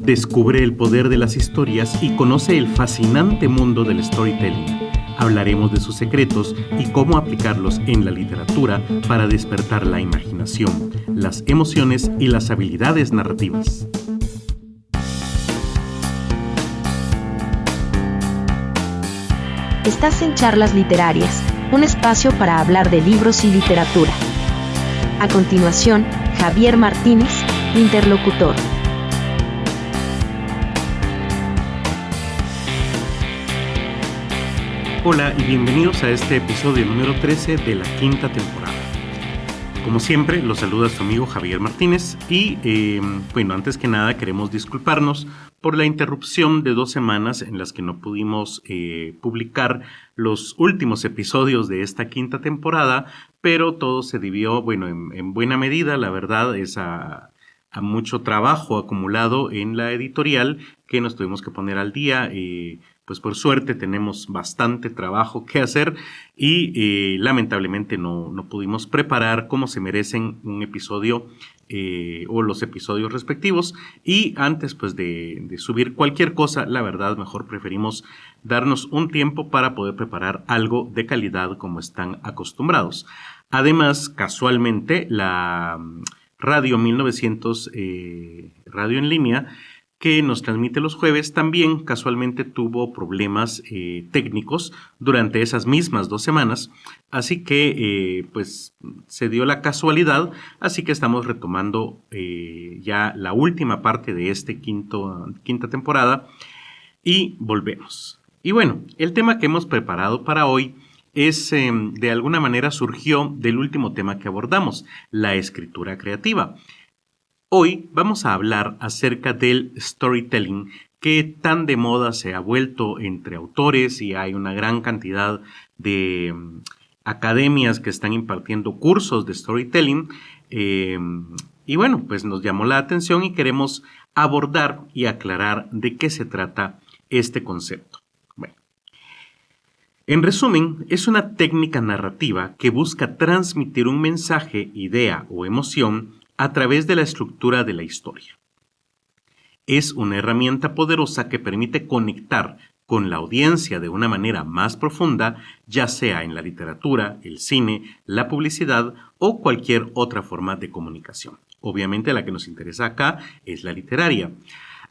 Descubre el poder de las historias y conoce el fascinante mundo del storytelling. Hablaremos de sus secretos y cómo aplicarlos en la literatura para despertar la imaginación, las emociones y las habilidades narrativas. Estás en Charlas Literarias, un espacio para hablar de libros y literatura. A continuación, Javier Martínez, interlocutor. Hola y bienvenidos a este episodio número 13 de la quinta temporada. Como siempre, los saluda su amigo Javier Martínez y, antes que nada queremos disculparnos por la interrupción de 2 semanas en las que no pudimos publicar los últimos episodios de esta quinta temporada, pero todo se debió, en buena medida, la verdad, es a mucho trabajo acumulado en la editorial que nos tuvimos que poner al día. Pues por suerte tenemos bastante trabajo que hacer y lamentablemente no pudimos preparar como se merecen un episodio o los episodios respectivos, y antes pues de subir cualquier cosa, la verdad mejor preferimos darnos un tiempo para poder preparar algo de calidad como están acostumbrados. Además, casualmente la Radio 1900 Radio en línea, que nos transmite los jueves, también casualmente tuvo problemas técnicos durante esas mismas 2 semanas, así que pues se dio la casualidad, así que estamos retomando ya la última parte de esta quinta temporada y volvemos. Y bueno, el tema que hemos preparado para hoy es, de alguna manera surgió del último tema que abordamos, la escritura creativa. Hoy vamos a hablar acerca del storytelling, que tan de moda se ha vuelto entre autores, y hay una gran cantidad de academias que están impartiendo cursos de storytelling. Pues nos llamó la atención y queremos abordar y aclarar de qué se trata este concepto. Bueno, en resumen, es una técnica narrativa que busca transmitir un mensaje, idea o emoción a través de la estructura de la historia. Es una herramienta poderosa que permite conectar con la audiencia de una manera más profunda, ya sea en la literatura, el cine, la publicidad o cualquier otra forma de comunicación. Obviamente la que nos interesa acá es la literaria.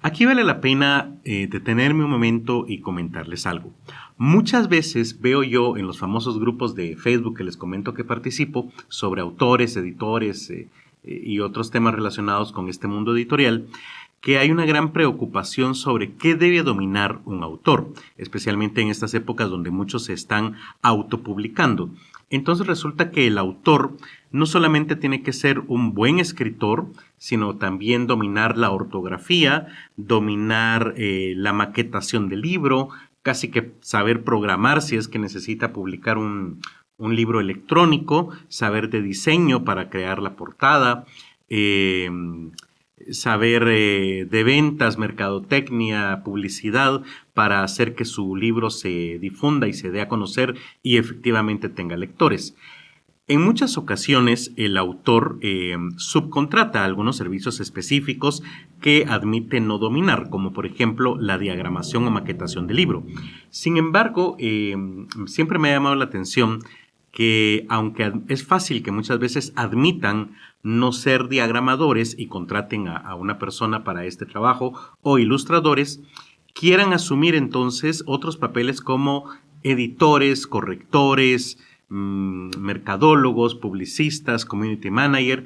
Aquí vale la pena detenerme un momento y comentarles algo. Muchas veces veo yo en los famosos grupos de Facebook que les comento que participo sobre autores, editores, y otros temas relacionados con este mundo editorial, que hay una gran preocupación sobre qué debe dominar un autor, especialmente en estas épocas donde muchos se están autopublicando. Entonces resulta que el autor no solamente tiene que ser un buen escritor, sino también dominar la ortografía, dominar la maquetación del libro, casi que saber programar si es que necesita publicar un libro electrónico, saber de diseño para crear la portada, saber de ventas, mercadotecnia, publicidad, para hacer que su libro se difunda y se dé a conocer y efectivamente tenga lectores. En muchas ocasiones el autor subcontrata algunos servicios específicos que admite no dominar, como por ejemplo la diagramación o maquetación del libro. Sin embargo, siempre me ha llamado la atención que, aunque es fácil que muchas veces admitan no ser diagramadores y contraten a una persona para este trabajo, o ilustradores, quieran asumir entonces otros papeles como editores, correctores, mercadólogos, publicistas, community manager,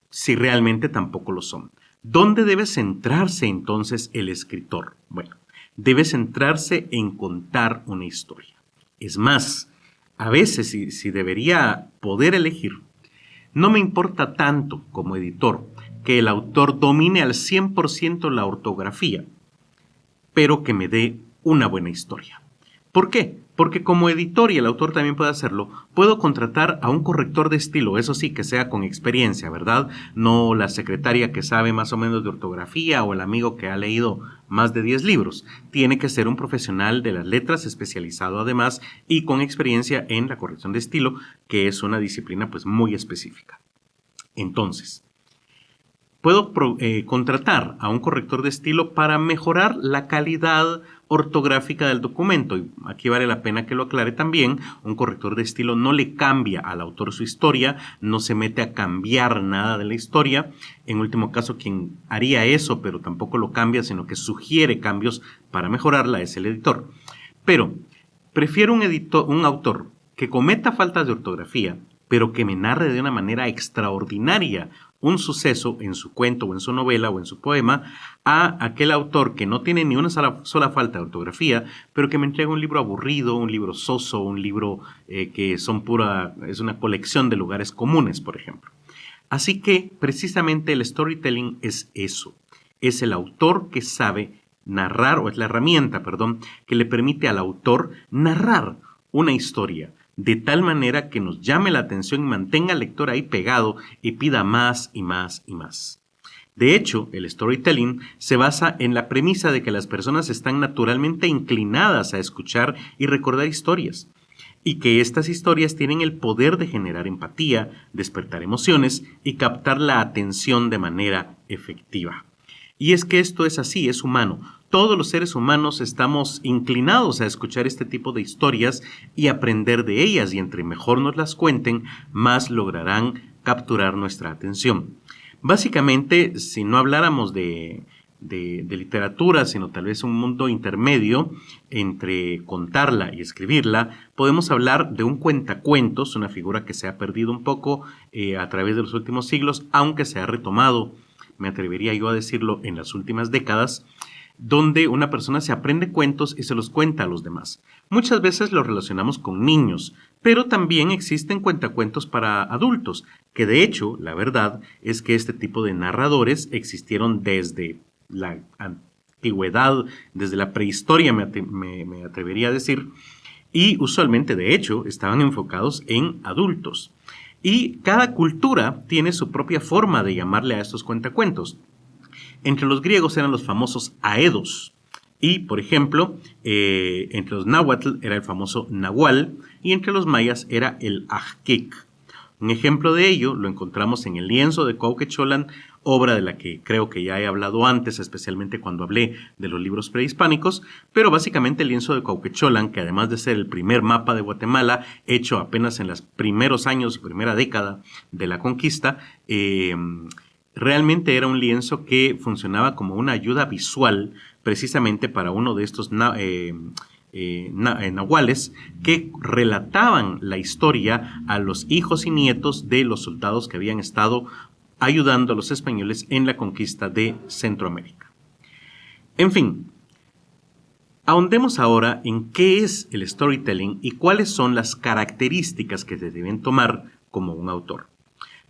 si realmente tampoco lo son. ¿Dónde debe centrarse entonces el escritor? Bueno, debe centrarse en contar una historia. Es más, a veces, si debería poder elegir, no me importa tanto como editor que el autor domine al 100% la ortografía, pero que me dé una buena historia. ¿Por qué? Porque como editor, y el autor también puede hacerlo, puedo contratar a un corrector de estilo, eso sí, que sea con experiencia, ¿verdad? No la secretaria que sabe más o menos de ortografía o el amigo que ha leído más de 10 libros. Tiene que ser un profesional de las letras, especializado además y con experiencia en la corrección de estilo, que es una disciplina pues muy específica. Entonces, Puedo contratar a un corrector de estilo para mejorar la calidad ortográfica del documento. Y aquí vale la pena que lo aclare también. Un corrector de estilo no le cambia al autor su historia, no se mete a cambiar nada de la historia. En último caso, quien haría eso, pero tampoco lo cambia, sino que sugiere cambios para mejorarla, es el editor. Pero prefiero un autor que cometa faltas de ortografía, pero que me narre de una manera extraordinaria un suceso en su cuento o en su novela o en su poema, a aquel autor que no tiene ni una sola falta de ortografía, pero que me entrega un libro aburrido, un libro soso, un libro que es una colección de lugares comunes, por ejemplo. Así que precisamente el storytelling es eso, es el autor que sabe narrar, o es la herramienta, que le permite al autor narrar una historia, de tal manera que nos llame la atención y mantenga al lector ahí pegado y pida más y más y más. De hecho, el storytelling se basa en la premisa de que las personas están naturalmente inclinadas a escuchar y recordar historias, y que estas historias tienen el poder de generar empatía, despertar emociones y captar la atención de manera efectiva. Y es que esto es así, es humano. Todos los seres humanos estamos inclinados a escuchar este tipo de historias y aprender de ellas, y entre mejor nos las cuenten, más lograrán capturar nuestra atención. Básicamente, si no habláramos de literatura, sino tal vez un mundo intermedio entre contarla y escribirla, podemos hablar de un cuentacuentos, una figura que se ha perdido un poco a través de los últimos siglos, aunque se ha retomado, me atrevería yo a decirlo, en las últimas décadas, donde una persona se aprende cuentos y se los cuenta a los demás. Muchas veces los relacionamos con niños, pero también existen cuentacuentos para adultos, que de hecho, la verdad es que este tipo de narradores existieron desde la antigüedad, desde la prehistoria, me atrevería a decir, y usualmente, de hecho, estaban enfocados en adultos. Y cada cultura tiene su propia forma de llamarle a estos cuentacuentos. Entre los griegos eran los famosos aedos, y, por ejemplo, entre los náhuatl era el famoso nahual, y entre los mayas era el axquic. Un ejemplo de ello lo encontramos en el lienzo de Cuauhtémoc, obra de la que creo que ya he hablado antes, especialmente cuando hablé de los libros prehispánicos, pero básicamente el lienzo de Cuauhtémoc, que además de ser el primer mapa de Guatemala, hecho apenas en los primeros años, primera década de la conquista, realmente era un lienzo que funcionaba como una ayuda visual precisamente para uno de estos nahuales que relataban la historia a los hijos y nietos de los soldados que habían estado ayudando a los españoles en la conquista de Centroamérica. En fin, ahondemos ahora en qué es el storytelling y cuáles son las características que se deben tomar como un autor.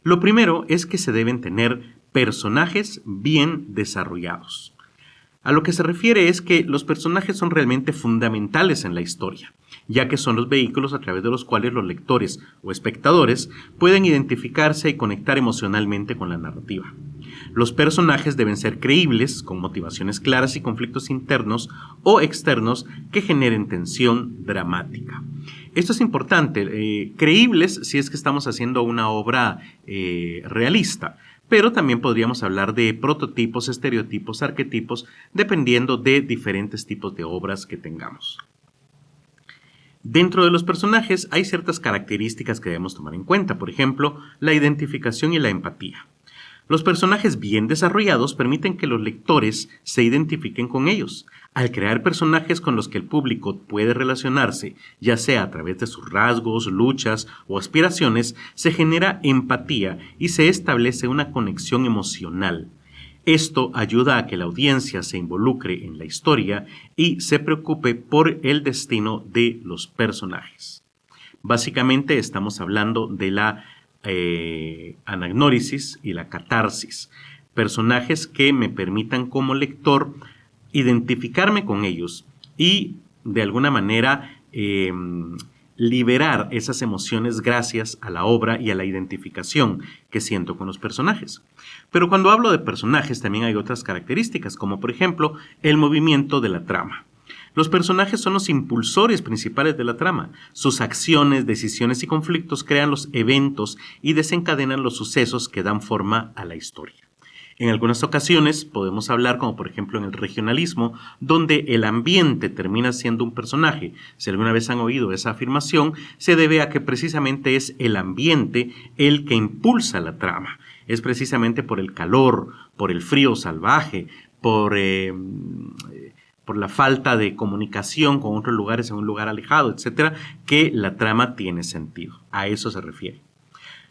Lo primero es que se deben tener personajes bien desarrollados. A lo que se refiere es que los personajes son realmente fundamentales en la historia, ya que son los vehículos a través de los cuales los lectores o espectadores pueden identificarse y conectar emocionalmente con la narrativa. Los personajes deben ser creíbles, con motivaciones claras y conflictos internos o externos que generen tensión dramática. Esto es importante, creíbles si es que estamos haciendo una obra realista, pero también podríamos hablar de prototipos, estereotipos, arquetipos, dependiendo de diferentes tipos de obras que tengamos. Dentro de los personajes hay ciertas características que debemos tomar en cuenta, por ejemplo, la identificación y la empatía. Los personajes bien desarrollados permiten que los lectores se identifiquen con ellos. Al crear personajes con los que el público puede relacionarse, ya sea a través de sus rasgos, luchas o aspiraciones, se genera empatía y se establece una conexión emocional. Esto ayuda a que la audiencia se involucre en la historia y se preocupe por el destino de los personajes. Básicamente estamos hablando de la anagnórisis y la catarsis, personajes que me permitan como lector identificarme con ellos y de alguna manera liberar esas emociones gracias a la obra y a la identificación que siento con los personajes. Pero cuando hablo de personajes también hay otras características, como por ejemplo el movimiento de la trama. Los personajes son los impulsores principales de la trama. Sus acciones, decisiones y conflictos crean los eventos y desencadenan los sucesos que dan forma a la historia. En algunas ocasiones podemos hablar, como por ejemplo en el regionalismo, donde el ambiente termina siendo un personaje. Si alguna vez han oído esa afirmación, se debe a que precisamente es el ambiente el que impulsa la trama. Es precisamente por el calor, por el frío salvaje, por la falta de comunicación con otros lugares en un lugar alejado, etcétera, que la trama tiene sentido. A eso se refiere.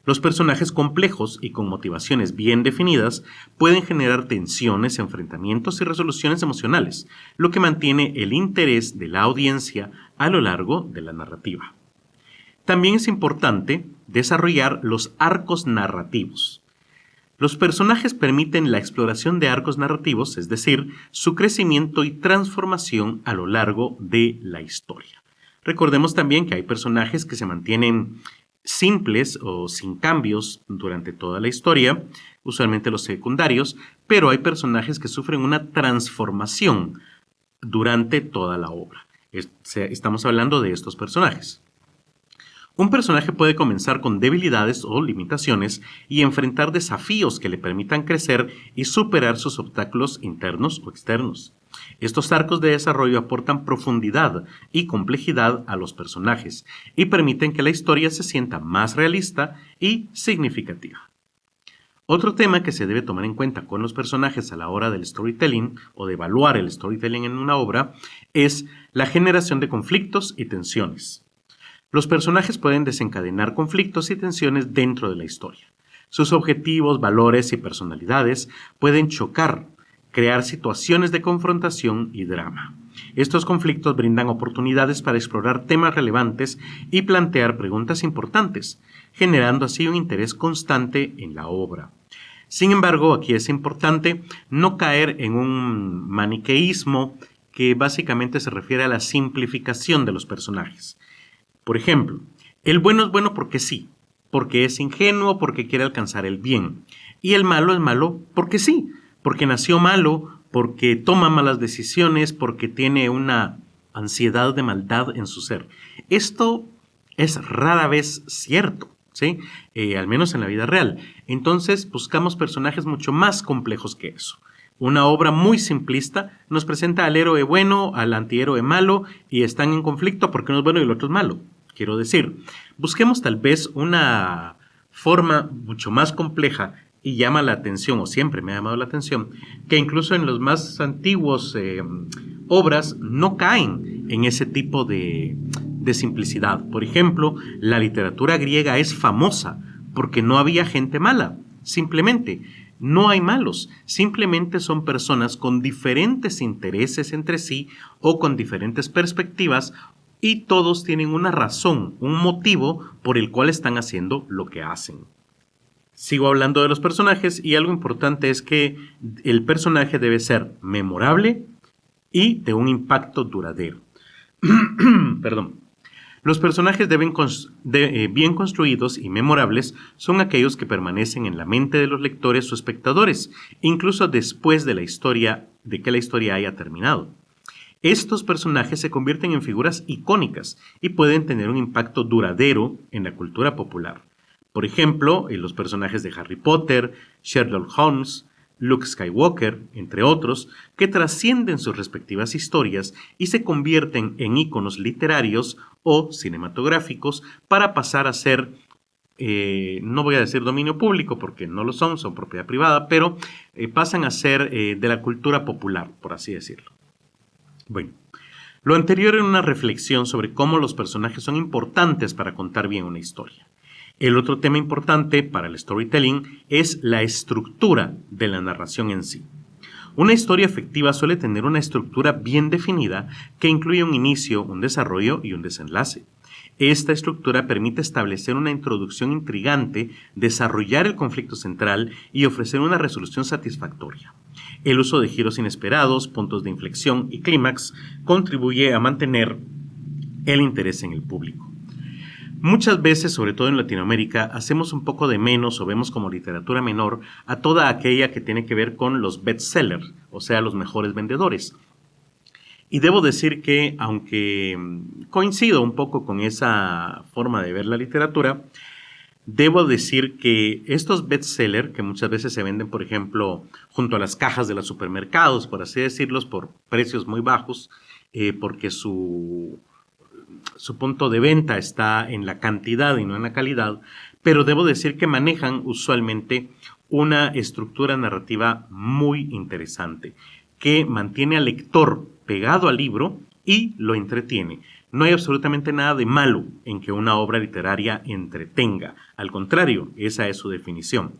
Los personajes complejos y con motivaciones bien definidas pueden generar tensiones, enfrentamientos y resoluciones emocionales, lo que mantiene el interés de la audiencia a lo largo de la narrativa. También es importante desarrollar los arcos narrativos. Los personajes permiten la exploración de arcos narrativos, es decir, su crecimiento y transformación a lo largo de la historia. Recordemos también que hay personajes que se mantienen simples o sin cambios durante toda la historia, usualmente los secundarios, pero hay personajes que sufren una transformación durante toda la obra. Estamos hablando de estos personajes. Un personaje puede comenzar con debilidades o limitaciones y enfrentar desafíos que le permitan crecer y superar sus obstáculos internos o externos. Estos arcos de desarrollo aportan profundidad y complejidad a los personajes y permiten que la historia se sienta más realista y significativa. Otro tema que se debe tomar en cuenta con los personajes a la hora del storytelling o de evaluar el storytelling en una obra es la generación de conflictos y tensiones. Los personajes pueden desencadenar conflictos y tensiones dentro de la historia. Sus objetivos, valores y personalidades pueden chocar, crear situaciones de confrontación y drama. Estos conflictos brindan oportunidades para explorar temas relevantes y plantear preguntas importantes, generando así un interés constante en la obra. Sin embargo, aquí es importante no caer en un maniqueísmo que básicamente se refiere a la simplificación de los personajes. Por ejemplo, el bueno es bueno porque sí, porque es ingenuo, porque quiere alcanzar el bien. Y el malo es malo porque sí, porque nació malo, porque toma malas decisiones, porque tiene una ansiedad de maldad en su ser. Esto es rara vez cierto, ¿sí? Al menos en la vida real. Entonces buscamos personajes mucho más complejos que eso. Una obra muy simplista nos presenta al héroe bueno, al antihéroe malo y están en conflicto porque uno es bueno y el otro es malo. Quiero decir, busquemos tal vez una forma mucho más compleja y llama la atención, o siempre me ha llamado la atención, que incluso en los más antiguos obras no caen en ese tipo de simplicidad. Por ejemplo, la literatura griega es famosa porque no había gente mala, simplemente. No hay malos, simplemente son personas con diferentes intereses entre sí o con diferentes perspectivas y todos tienen una razón, un motivo por el cual están haciendo lo que hacen. Sigo hablando de los personajes y algo importante es que el personaje debe ser memorable y de un impacto duradero. Perdón. Los personajes bien construidos y memorables son aquellos que permanecen en la mente de los lectores o espectadores, incluso después de que la historia haya terminado. Estos personajes se convierten en figuras icónicas y pueden tener un impacto duradero en la cultura popular. Por ejemplo, en los personajes de Harry Potter, Sherlock Holmes, Luke Skywalker, entre otros, que trascienden sus respectivas historias y se convierten en íconos literarios o cinematográficos para pasar a ser, no voy a decir dominio público porque no lo son propiedad privada, pero pasan a ser de la cultura popular, por así decirlo. Bueno, lo anterior era una reflexión sobre cómo los personajes son importantes para contar bien una historia. El otro tema importante para el storytelling es la estructura de la narración en sí. Una historia efectiva suele tener una estructura bien definida que incluye un inicio, un desarrollo y un desenlace. Esta estructura permite establecer una introducción intrigante, desarrollar el conflicto central y ofrecer una resolución satisfactoria. El uso de giros inesperados, puntos de inflexión y clímax contribuye a mantener el interés en el público. Muchas veces, sobre todo en Latinoamérica, hacemos un poco de menos o vemos como literatura menor a toda aquella que tiene que ver con los bestsellers, o sea, los mejores vendedores. Y debo decir que, aunque coincido un poco con esa forma de ver la literatura, debo decir que estos bestsellers, que muchas veces se venden, por ejemplo, junto a las cajas de los supermercados, por así decirlos, por precios muy bajos, porque su punto de venta está en la cantidad y no en la calidad, pero debo decir que manejan usualmente una estructura narrativa muy interesante, que mantiene al lector pegado al libro y lo entretiene. No hay absolutamente nada de malo en que una obra literaria entretenga. Al contrario, esa es su definición.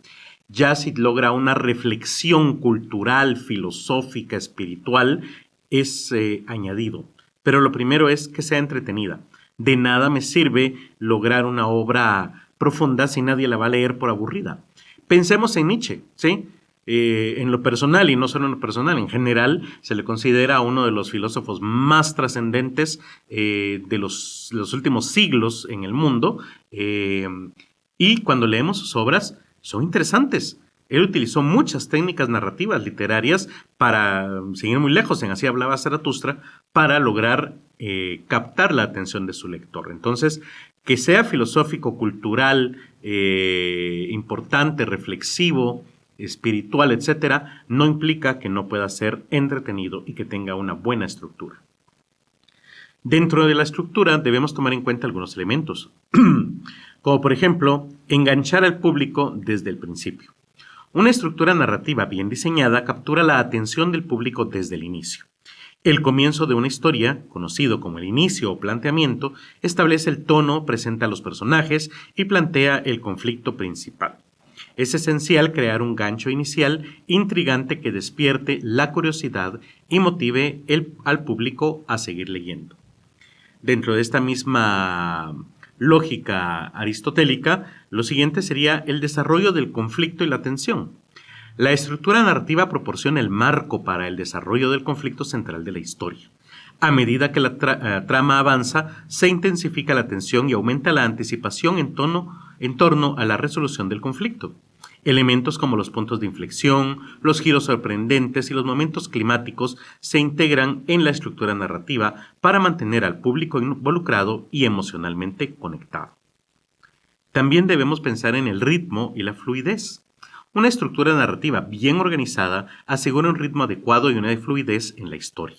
Ya si logra una reflexión cultural, filosófica, espiritual, es añadido. Pero lo primero es que sea entretenida. De nada me sirve lograr una obra profunda si nadie la va a leer por aburrida. Pensemos en Nietzsche, ¿sí? En lo personal, y no solo en lo personal, en general se le considera uno de los filósofos más trascendentes de los últimos siglos en el mundo, y cuando leemos sus obras son interesantes. Él utilizó muchas técnicas narrativas literarias para, sin ir muy lejos, en Así hablaba Zaratustra, para lograr captar la atención de su lector. Entonces, que sea filosófico, cultural, importante, reflexivo, espiritual, etcétera, no implica que no pueda ser entretenido y que tenga una buena estructura. Dentro de la estructura debemos tomar en cuenta algunos elementos, como por ejemplo, enganchar al público desde el principio. Una estructura narrativa bien diseñada captura la atención del público desde el inicio. El comienzo de una historia, conocido como el inicio o planteamiento, establece el tono, presenta a los personajes y plantea el conflicto principal. Es esencial crear un gancho inicial intrigante que despierte la curiosidad y motive al público a seguir leyendo. Dentro de esta misma lógica aristotélica, lo siguiente sería el desarrollo del conflicto y la tensión. La estructura narrativa proporciona el marco para el desarrollo del conflicto central de la historia. A medida que la trama avanza, se intensifica la tensión y aumenta la anticipación en torno a la resolución del conflicto. Elementos como los puntos de inflexión, los giros sorprendentes y los momentos climáticos se integran en la estructura narrativa para mantener al público involucrado y emocionalmente conectado. También debemos pensar en el ritmo y la fluidez. Una estructura narrativa bien organizada asegura un ritmo adecuado y una fluidez en la historia.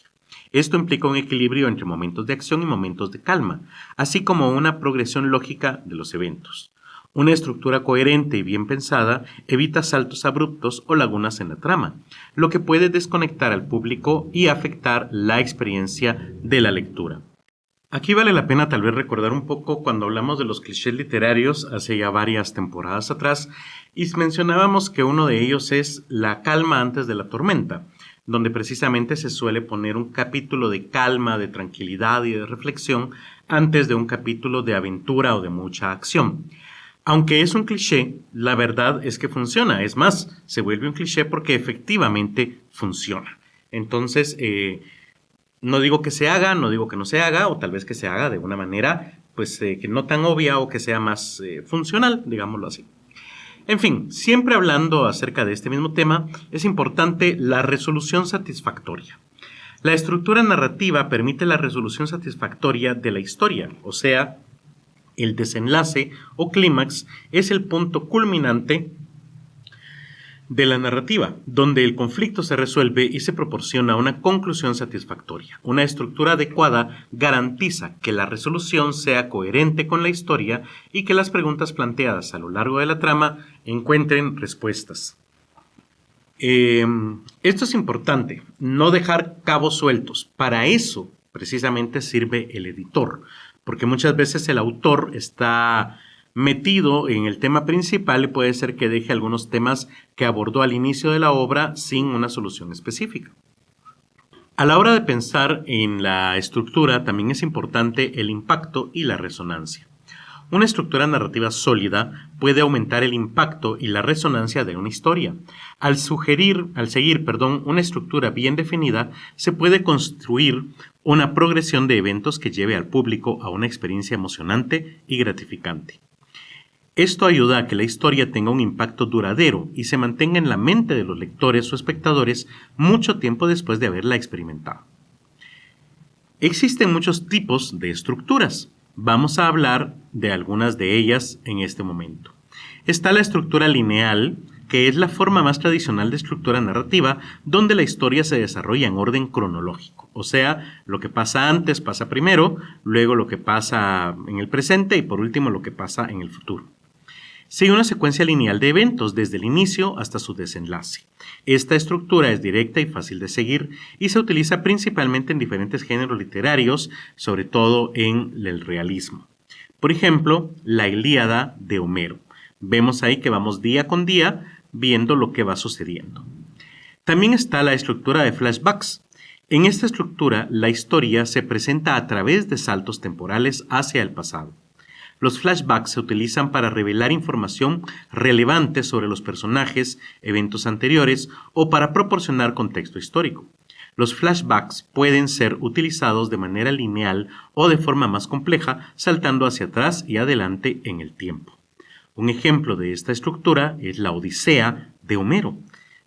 Esto implica un equilibrio entre momentos de acción y momentos de calma, así como una progresión lógica de los eventos. Una estructura coherente y bien pensada evita saltos abruptos o lagunas en la trama, lo que puede desconectar al público y afectar la experiencia de la lectura. Aquí vale la pena tal vez recordar un poco cuando hablamos de los clichés literarios hace ya varias temporadas atrás y mencionábamos que uno de ellos es la calma antes de la tormenta, donde precisamente se suele poner un capítulo de calma, de tranquilidad y de reflexión antes de un capítulo de aventura o de mucha acción. Aunque es un cliché, la verdad es que funciona. Es más, se vuelve un cliché porque efectivamente funciona. Entonces, no digo que se haga, no digo que no se haga, o tal vez que se haga de una manera pues que no tan obvia o que sea más funcional, digámoslo así. En fin, siempre hablando acerca de este mismo tema, es importante la resolución satisfactoria. La estructura narrativa permite la resolución satisfactoria de la historia, o sea, el desenlace o clímax es el punto culminante de la narrativa, donde el conflicto se resuelve y se proporciona una conclusión satisfactoria. Una estructura adecuada garantiza que la resolución sea coherente con la historia y que las preguntas planteadas a lo largo de la trama encuentren respuestas. Esto es importante, no dejar cabos sueltos. Para eso, precisamente, sirve el editor, porque muchas veces el autor está metido en el tema principal y puede ser que deje algunos temas que abordó al inicio de la obra sin una solución específica. A la hora de pensar en la estructura también es importante el impacto y la resonancia. Una estructura narrativa sólida puede aumentar el impacto y la resonancia de una historia. Al seguir una estructura bien definida, se puede construir una progresión de eventos que lleve al público a una experiencia emocionante y gratificante. Esto ayuda a que la historia tenga un impacto duradero y se mantenga en la mente de los lectores o espectadores mucho tiempo después de haberla experimentado. Existen muchos tipos de estructuras. Vamos a hablar de algunas de ellas en este momento. Está la estructura lineal, que es la forma más tradicional de estructura narrativa, donde la historia se desarrolla en orden cronológico. O sea, lo que pasa antes pasa primero, luego lo que pasa en el presente y por último lo que pasa en el futuro. Sigue una secuencia lineal de eventos desde el inicio hasta su desenlace. Esta estructura es directa y fácil de seguir y se utiliza principalmente en diferentes géneros literarios, sobre todo en el realismo. Por ejemplo, la Ilíada de Homero. Vemos ahí que vamos día con día viendo lo que va sucediendo. También está la estructura de flashbacks. En esta estructura, la historia se presenta a través de saltos temporales hacia el pasado. Los flashbacks se utilizan para revelar información relevante sobre los personajes, eventos anteriores o para proporcionar contexto histórico. Los flashbacks pueden ser utilizados de manera lineal o de forma más compleja, saltando hacia atrás y adelante en el tiempo. Un ejemplo de esta estructura es la Odisea de Homero.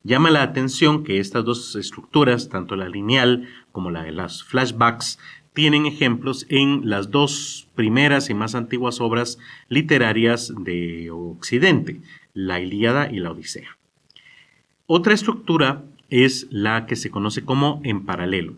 Llama la atención que estas dos estructuras, tanto la lineal como la de las flashbacks, tienen ejemplos en las dos primeras y más antiguas obras literarias de Occidente, la Ilíada y la Odisea. Otra estructura es la que se conoce como en paralelo.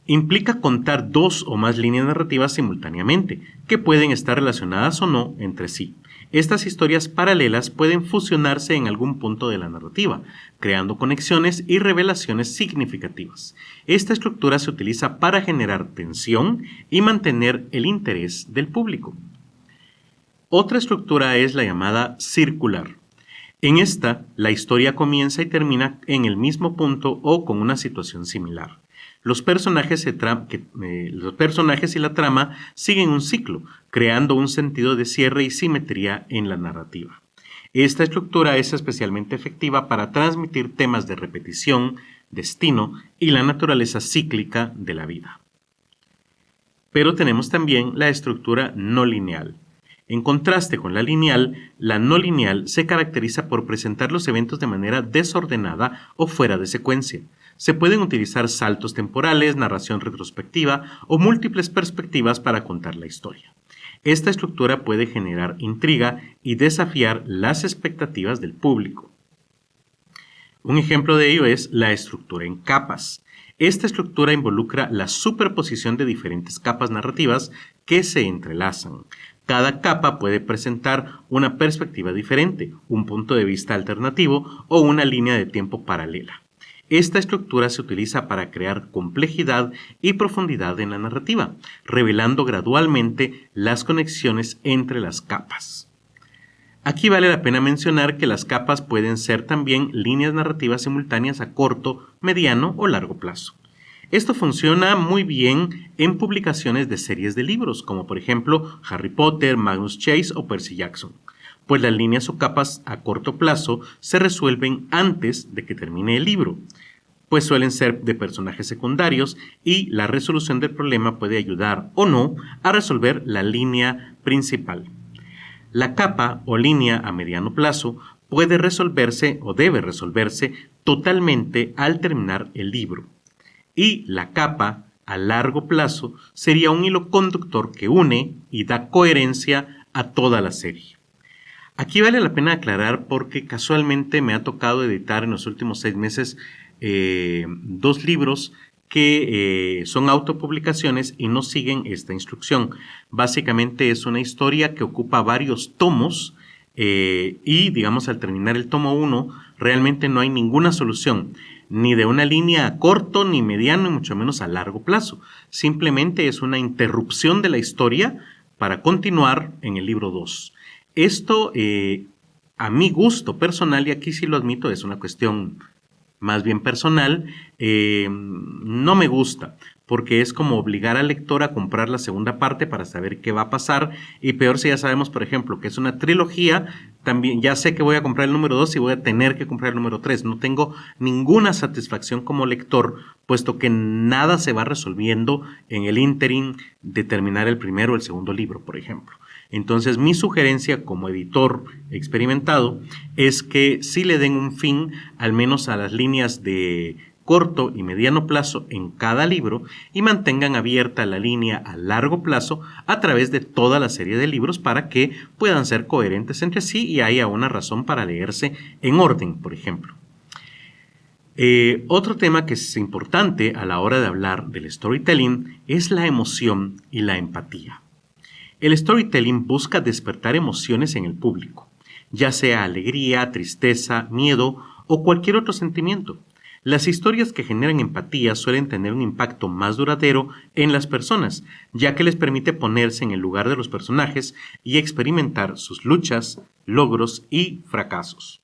Implica contar dos o más líneas narrativas simultáneamente, que pueden estar relacionadas o no entre sí. Estas historias paralelas pueden fusionarse en algún punto de la narrativa, creando conexiones y revelaciones significativas. Esta estructura se utiliza para generar tensión y mantener el interés del público. Otra estructura es la llamada circular. En esta, la historia comienza y termina en el mismo punto o con una situación similar. Los personajes y la trama siguen un ciclo, creando un sentido de cierre y simetría en la narrativa. Esta estructura es especialmente efectiva para transmitir temas de repetición, destino y la naturaleza cíclica de la vida. Pero tenemos también la estructura no lineal. En contraste con la lineal, la no lineal se caracteriza por presentar los eventos de manera desordenada o fuera de secuencia. Se pueden utilizar saltos temporales, narración retrospectiva o múltiples perspectivas para contar la historia. Esta estructura puede generar intriga y desafiar las expectativas del público. Un ejemplo de ello es la estructura en capas. Esta estructura involucra la superposición de diferentes capas narrativas que se entrelazan. Cada capa puede presentar una perspectiva diferente, un punto de vista alternativo o una línea de tiempo paralela. Esta estructura se utiliza para crear complejidad y profundidad en la narrativa, revelando gradualmente las conexiones entre las capas. Aquí vale la pena mencionar que las capas pueden ser también líneas narrativas simultáneas a corto, mediano o largo plazo. Esto funciona muy bien en publicaciones de series de libros, como por ejemplo Harry Potter, Magnus Chase o Percy Jackson, pues las líneas o capas a corto plazo se resuelven antes de que termine el libro, pues suelen ser de personajes secundarios y la resolución del problema puede ayudar o no a resolver la línea principal. La capa o línea a mediano plazo puede resolverse o debe resolverse totalmente al terminar el libro. Y la capa a largo plazo sería un hilo conductor que une y da coherencia a toda la serie. Aquí vale la pena aclarar porque casualmente me ha tocado editar en los últimos 6 meses 2 libros que son autopublicaciones y no siguen esta instrucción. Básicamente es una historia que ocupa varios tomos y digamos al terminar el tomo 1 realmente no hay ninguna solución, ni de una línea a corto, ni mediano, y mucho menos a largo plazo. Simplemente es una interrupción de la historia para continuar en el libro 2. Esto, a mi gusto personal, y aquí sí lo admito, es una cuestión más bien personal, no me gusta, porque es como obligar al lector a comprar la segunda parte para saber qué va a pasar, y peor si ya sabemos, por ejemplo, que es una trilogía, también ya sé que voy a comprar el número 2 y voy a tener que comprar el número 3. No tengo ninguna satisfacción como lector, puesto que nada se va resolviendo en el ínterin de terminar el primero o el segundo libro, por ejemplo. Entonces, mi sugerencia como editor experimentado es que sí le den un fin, al menos a las líneas de corto y mediano plazo en cada libro y mantengan abierta la línea a largo plazo a través de toda la serie de libros para que puedan ser coherentes entre sí y haya una razón para leerse en orden, por ejemplo. Otro tema que es importante a la hora de hablar del storytelling es la emoción y la empatía. El storytelling busca despertar emociones en el público, ya sea alegría, tristeza, miedo o cualquier otro sentimiento. Las historias que generan empatía suelen tener un impacto más duradero en las personas, ya que les permite ponerse en el lugar de los personajes y experimentar sus luchas, logros y fracasos.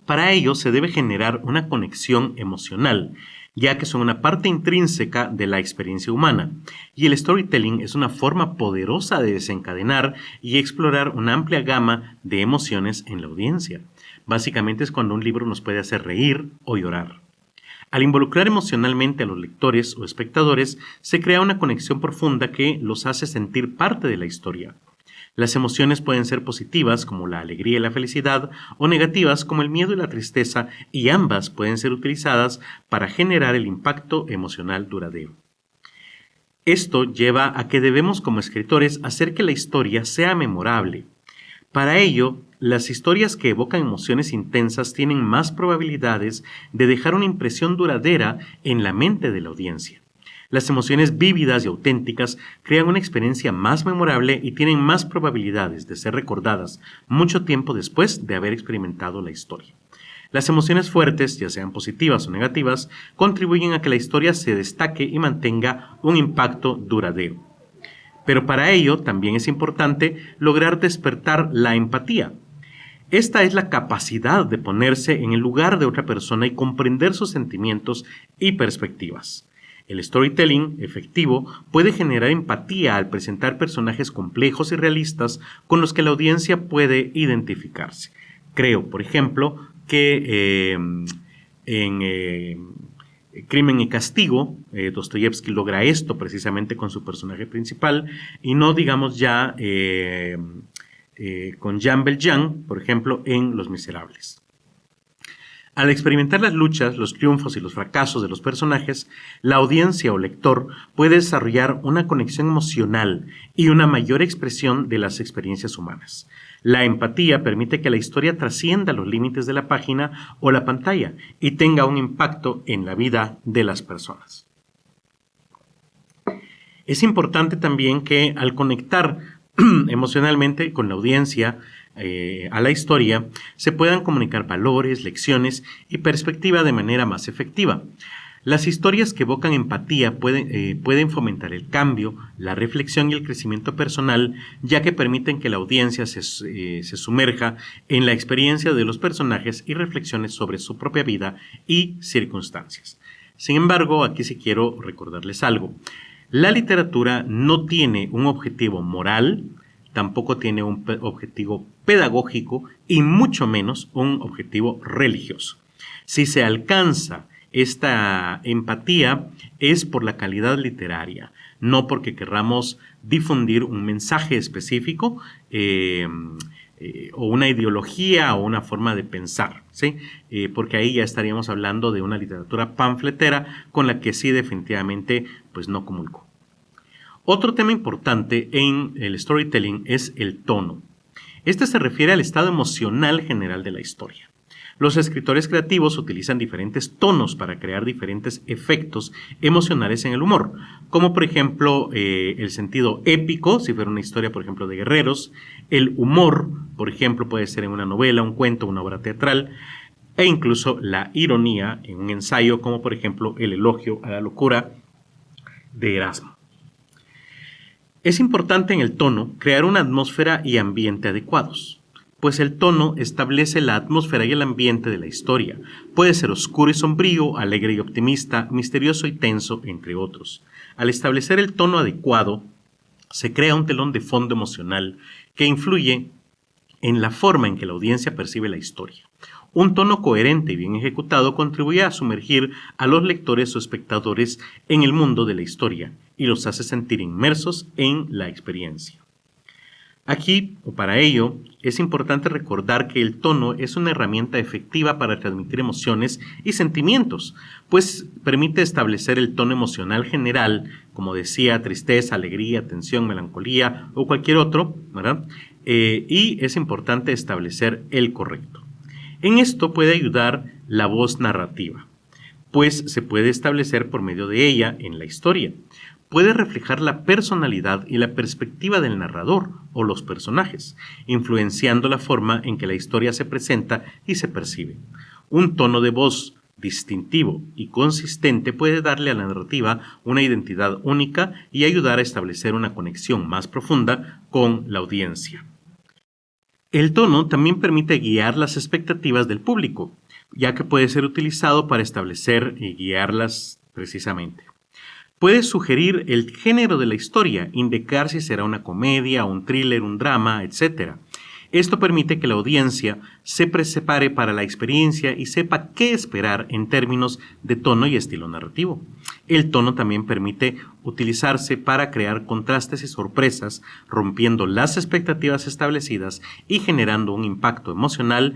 Para ello se debe generar una conexión emocional, ya que son una parte intrínseca de la experiencia humana, y el storytelling es una forma poderosa de desencadenar y explorar una amplia gama de emociones en la audiencia. Básicamente es cuando un libro nos puede hacer reír o llorar. Al involucrar emocionalmente a los lectores o espectadores, se crea una conexión profunda que los hace sentir parte de la historia. Las emociones pueden ser positivas, como la alegría y la felicidad, o negativas, como el miedo y la tristeza, y ambas pueden ser utilizadas para generar el impacto emocional duradero. Esto lleva a que debemos como escritores hacer que la historia sea memorable. Para ello, las historias que evocan emociones intensas tienen más probabilidades de dejar una impresión duradera en la mente de la audiencia. Las emociones vívidas y auténticas crean una experiencia más memorable y tienen más probabilidades de ser recordadas mucho tiempo después de haber experimentado la historia. Las emociones fuertes, ya sean positivas o negativas, contribuyen a que la historia se destaque y mantenga un impacto duradero. Pero para ello también es importante lograr despertar la empatía. Esta es la capacidad de ponerse en el lugar de otra persona y comprender sus sentimientos y perspectivas. El storytelling efectivo puede generar empatía al presentar personajes complejos y realistas con los que la audiencia puede identificarse. Creo, por ejemplo, que en Crimen y Castigo, Dostoyevsky logra esto precisamente con su personaje principal y no digamos ya con Jean Valjean, por ejemplo, en Los Miserables. Al experimentar las luchas, los triunfos y los fracasos de los personajes, la audiencia o lector puede desarrollar una conexión emocional y una mayor expresión de las experiencias humanas. La empatía permite que la historia trascienda los límites de la página o la pantalla y tenga un impacto en la vida de las personas. Es importante también que al conectar emocionalmente con la audiencia, a la historia, se puedan comunicar valores, lecciones y perspectiva de manera más efectiva. Las historias que evocan empatía pueden fomentar el cambio, la reflexión y el crecimiento personal, ya que permiten que la audiencia se sumerja en la experiencia de los personajes y reflexione sobre su propia vida y circunstancias. Sin embargo, aquí sí quiero recordarles algo. La literatura no tiene un objetivo moral, tampoco tiene un objetivo pedagógico y mucho menos un objetivo religioso. Si se alcanza esta empatía es por la calidad literaria, no porque querramos difundir un mensaje específico o una ideología o una forma de pensar, ¿sí? Porque ahí ya estaríamos hablando de una literatura panfletera con la que sí definitivamente pues no comulgo. Otro tema importante en el storytelling es el tono. Este se refiere al estado emocional general de la historia. Los escritores creativos utilizan diferentes tonos para crear diferentes efectos emocionales en el humor, como por ejemplo el sentido épico, si fuera una historia por ejemplo de guerreros, el humor, por ejemplo puede ser en una novela, un cuento, una obra teatral, e incluso la ironía en un ensayo, como por ejemplo el elogio a la locura de Erasmo. Es importante en el tono crear una atmósfera y ambiente adecuados, pues el tono establece la atmósfera y el ambiente de la historia. Puede ser oscuro y sombrío, alegre y optimista, misterioso y tenso, entre otros. Al establecer el tono adecuado, se crea un telón de fondo emocional que influye en la forma en que la audiencia percibe la historia. Un tono coherente y bien ejecutado contribuye a sumergir a los lectores o espectadores en el mundo de la historia y los hace sentir inmersos en la experiencia. Aquí, o para ello, es importante recordar que el tono es una herramienta efectiva para transmitir emociones y sentimientos, pues permite establecer el tono emocional general, como decía, tristeza, alegría, tensión, melancolía o cualquier otro, ¿verdad? Y es importante establecer el correcto. En esto puede ayudar la voz narrativa, pues se puede establecer por medio de ella en la historia. Puede reflejar la personalidad y la perspectiva del narrador o los personajes, influenciando la forma en que la historia se presenta y se percibe. Un tono de voz distintivo y consistente puede darle a la narrativa una identidad única y ayudar a establecer una conexión más profunda con la audiencia. El tono también permite guiar las expectativas del público, ya que puede ser utilizado para establecer y guiarlas precisamente. Puede sugerir el género de la historia, indicar si será una comedia, un thriller, un drama, etc. Esto permite que la audiencia se prepare para la experiencia y sepa qué esperar en términos de tono y estilo narrativo. El tono también permite utilizarse para crear contrastes y sorpresas, rompiendo las expectativas establecidas y generando un impacto emocional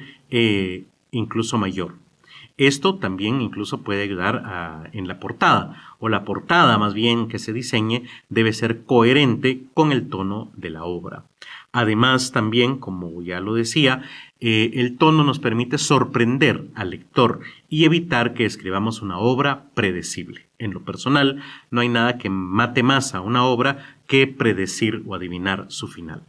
incluso mayor. Esto también incluso puede ayudar en la portada, o la portada más bien que se diseñe debe ser coherente con el tono de la obra. Además también, como ya lo decía, el tono nos permite sorprender al lector y evitar que escribamos una obra predecible. En lo personal, no hay nada que mate más a una obra que predecir o adivinar su final.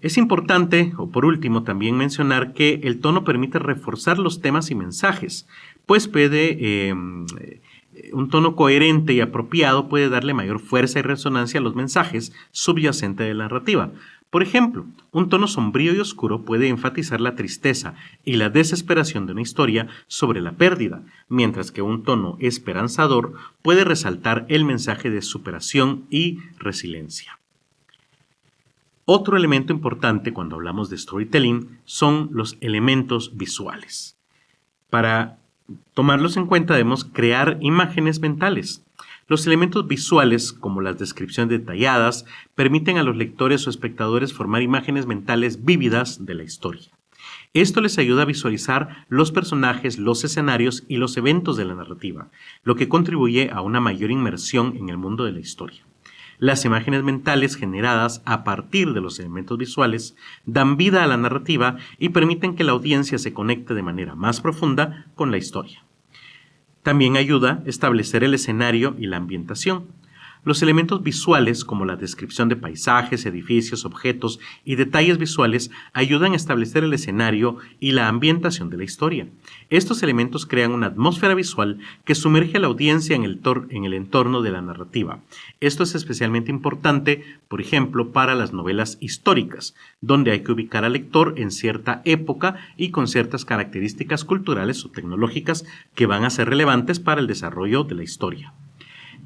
Es importante, o por último, también mencionar que el tono permite reforzar los temas y mensajes, pues un tono coherente y apropiado puede darle mayor fuerza y resonancia a los mensajes subyacentes de la narrativa. Por ejemplo, un tono sombrío y oscuro puede enfatizar la tristeza y la desesperación de una historia sobre la pérdida, mientras que un tono esperanzador puede resaltar el mensaje de superación y resiliencia. Otro elemento importante cuando hablamos de storytelling son los elementos visuales. Para tomarlos en cuenta debemos crear imágenes mentales. Los elementos visuales, como las descripciones detalladas, permiten a los lectores o espectadores formar imágenes mentales vívidas de la historia. Esto les ayuda a visualizar los personajes, los escenarios y los eventos de la narrativa, lo que contribuye a una mayor inmersión en el mundo de la historia. Las imágenes mentales generadas a partir de los elementos visuales dan vida a la narrativa y permiten que la audiencia se conecte de manera más profunda con la historia. También ayuda a establecer el escenario y la ambientación. Los elementos visuales, como la descripción de paisajes, edificios, objetos y detalles visuales, ayudan a establecer el escenario y la ambientación de la historia. Estos elementos crean una atmósfera visual que sumerge a la audiencia en el entorno de la narrativa. Esto es especialmente importante, por ejemplo, para las novelas históricas, donde hay que ubicar al lector en cierta época y con ciertas características culturales o tecnológicas que van a ser relevantes para el desarrollo de la historia.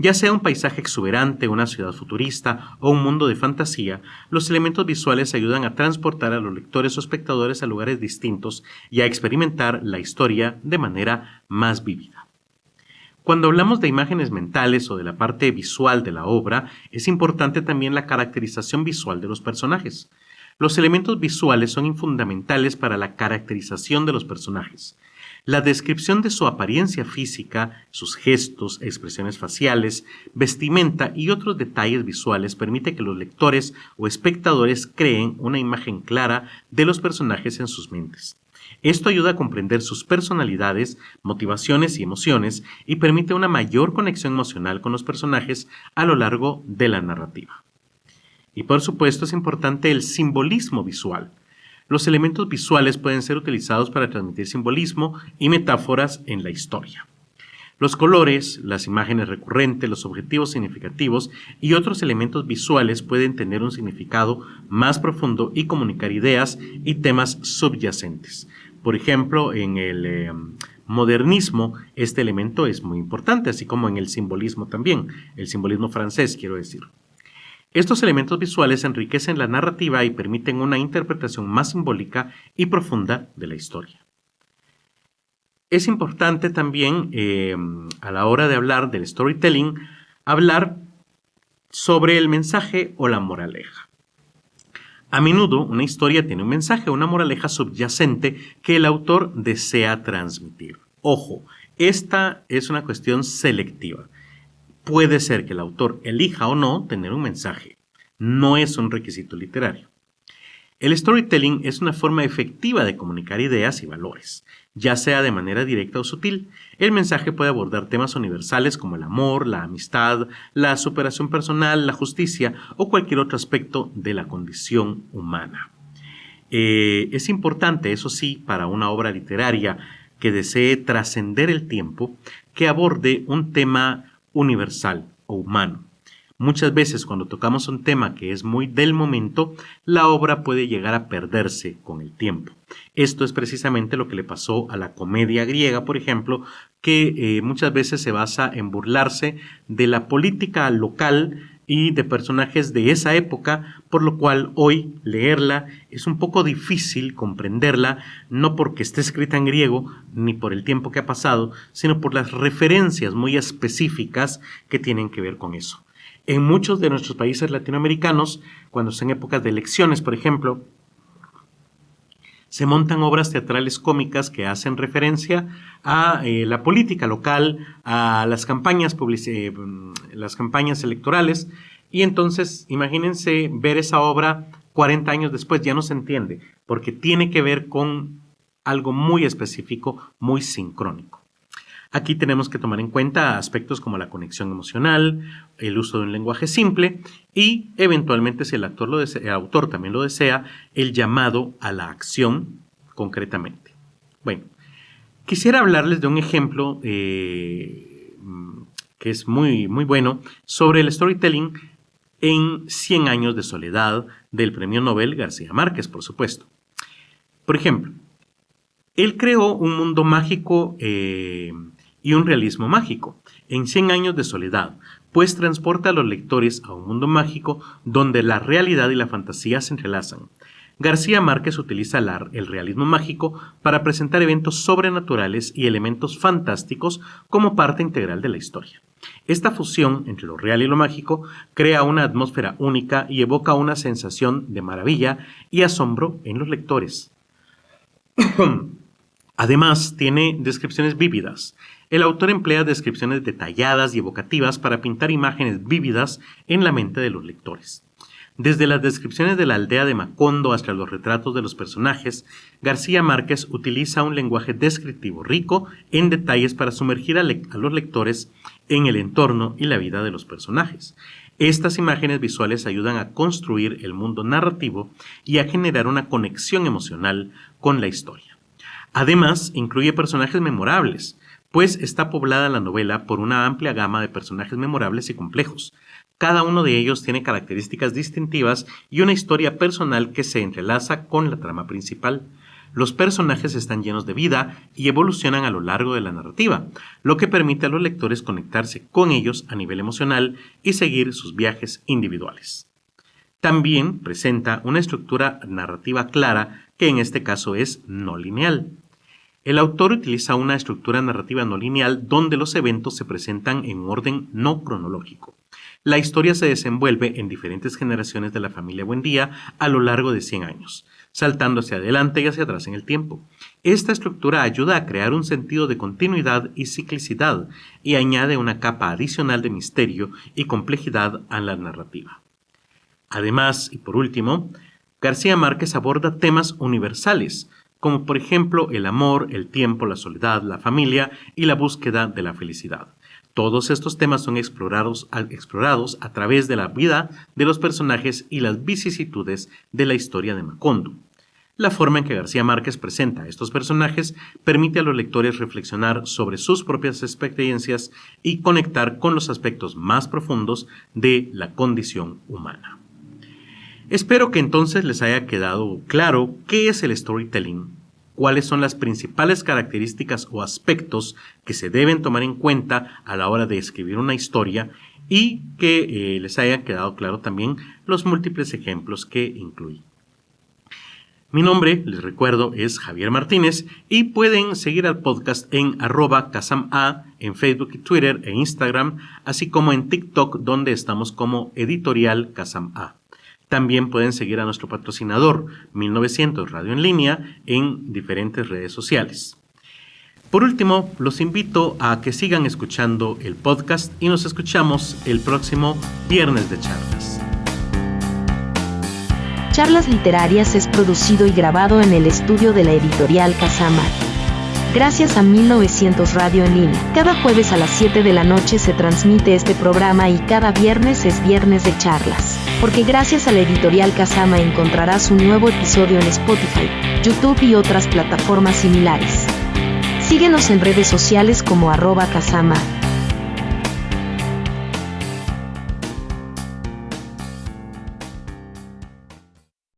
Ya sea un paisaje exuberante, una ciudad futurista o un mundo de fantasía, los elementos visuales ayudan a transportar a los lectores o espectadores a lugares distintos y a experimentar la historia de manera más vívida. Cuando hablamos de imágenes mentales o de la parte visual de la obra, es importante también la caracterización visual de los personajes. Los elementos visuales son fundamentales para la caracterización de los personajes. La descripción de su apariencia física, sus gestos, expresiones faciales, vestimenta y otros detalles visuales permite que los lectores o espectadores creen una imagen clara de los personajes en sus mentes. Esto ayuda a comprender sus personalidades, motivaciones y emociones y permite una mayor conexión emocional con los personajes a lo largo de la narrativa. Y por supuesto es importante el simbolismo visual. Los elementos visuales pueden ser utilizados para transmitir simbolismo y metáforas en la historia. Los colores, las imágenes recurrentes, los objetivos significativos y otros elementos visuales pueden tener un significado más profundo y comunicar ideas y temas subyacentes. Por ejemplo, en el modernismo este elemento es muy importante, así como en el simbolismo también, el simbolismo francés quiero decir. Estos elementos visuales enriquecen la narrativa y permiten una interpretación más simbólica y profunda de la historia. Es importante también, a la hora de hablar del storytelling, hablar sobre el mensaje o la moraleja. A menudo una historia tiene un mensaje o una moraleja subyacente que el autor desea transmitir. Ojo, esta es una cuestión selectiva. Puede ser que el autor elija o no tener un mensaje. No es un requisito literario. El storytelling es una forma efectiva de comunicar ideas y valores, ya sea de manera directa o sutil. El mensaje puede abordar temas universales como el amor, la amistad, la superación personal, la justicia o cualquier otro aspecto de la condición humana. Es importante, eso sí, para una obra literaria que desee trascender el tiempo, que aborde un tema universal o humano. Muchas veces cuando tocamos un tema que es muy del momento, la obra puede llegar a perderse con el tiempo. Esto es precisamente lo que le pasó a la comedia griega, por ejemplo, que muchas veces se basa en burlarse de la política local y de personajes de esa época, por lo cual hoy leerla es un poco difícil comprenderla, no porque esté escrita en griego ni por el tiempo que ha pasado, sino por las referencias muy específicas que tienen que ver con eso. En muchos de nuestros países latinoamericanos, cuando son épocas de elecciones, por ejemplo, se montan obras teatrales cómicas que hacen referencia a la política local, a las campañas electorales, y entonces imagínense ver esa obra 40 años después, ya no se entiende, porque tiene que ver con algo muy específico, muy sincrónico. Aquí tenemos que tomar en cuenta aspectos como la conexión emocional, el uso de un lenguaje simple y, eventualmente, si el autor también lo desea, el llamado a la acción concretamente. Bueno, quisiera hablarles de un ejemplo que es muy, muy bueno sobre el storytelling en 100 años de soledad del premio Nobel García Márquez, por supuesto. Por ejemplo, él creó un mundo mágico y un realismo mágico en 100 años de soledad, pues transporta a los lectores a un mundo mágico donde la realidad y la fantasía se entrelazan. García Márquez utiliza el realismo mágico para presentar eventos sobrenaturales y elementos fantásticos como parte integral de la historia. Esta fusión entre lo real y lo mágico crea una atmósfera única y evoca una sensación de maravilla y asombro en los lectores. Además, tiene descripciones vívidas. El autor emplea descripciones detalladas y evocativas para pintar imágenes vívidas en la mente de los lectores. Desde las descripciones de la aldea de Macondo hasta los retratos de los personajes, García Márquez utiliza un lenguaje descriptivo rico en detalles para sumergir a los lectores en el entorno y la vida de los personajes. Estas imágenes visuales ayudan a construir el mundo narrativo y a generar una conexión emocional con la historia. Además, incluye personajes memorables, pues está poblada la novela por una amplia gama de personajes memorables y complejos. Cada uno de ellos tiene características distintivas y una historia personal que se entrelaza con la trama principal. Los personajes están llenos de vida y evolucionan a lo largo de la narrativa, lo que permite a los lectores conectarse con ellos a nivel emocional y seguir sus viajes individuales. También presenta una estructura narrativa clara, que en este caso es no lineal. El autor utiliza una estructura narrativa no lineal donde los eventos se presentan en orden no cronológico. La historia se desenvuelve en diferentes generaciones de la familia Buendía a lo largo de 100 años, saltando hacia adelante y hacia atrás en el tiempo. Esta estructura ayuda a crear un sentido de continuidad y ciclicidad y añade una capa adicional de misterio y complejidad a la narrativa. Además, y por último, García Márquez aborda temas universales, como por ejemplo el amor, el tiempo, la soledad, la familia y la búsqueda de la felicidad. Todos estos temas son explorados a través de la vida de los personajes y las vicisitudes de la historia de Macondo. La forma en que García Márquez presenta a estos personajes permite a los lectores reflexionar sobre sus propias experiencias y conectar con los aspectos más profundos de la condición humana. Espero que entonces les haya quedado claro qué es el storytelling, cuáles son las principales características o aspectos que se deben tomar en cuenta a la hora de escribir una historia y que les haya quedado claro también los múltiples ejemplos que incluí. Mi nombre, les recuerdo, es Javier Martínez y pueden seguir al podcast en @casama en Facebook, Twitter e Instagram, así como en TikTok, donde estamos como Editorial Casama. También pueden seguir a nuestro patrocinador 1900 Radio en Línea en diferentes redes sociales. Por último, los invito a que sigan escuchando el podcast y nos escuchamos el próximo viernes de charlas. Charlas Literarias es producido y grabado en el estudio de la editorial Casama. Gracias a 1900 Radio en Línea. Cada jueves a las 7 de la noche se transmite este programa y cada viernes es viernes de charlas. Porque gracias a la editorial Casama encontrarás un nuevo episodio en Spotify, YouTube y otras plataformas similares. Síguenos en redes sociales como @Casama.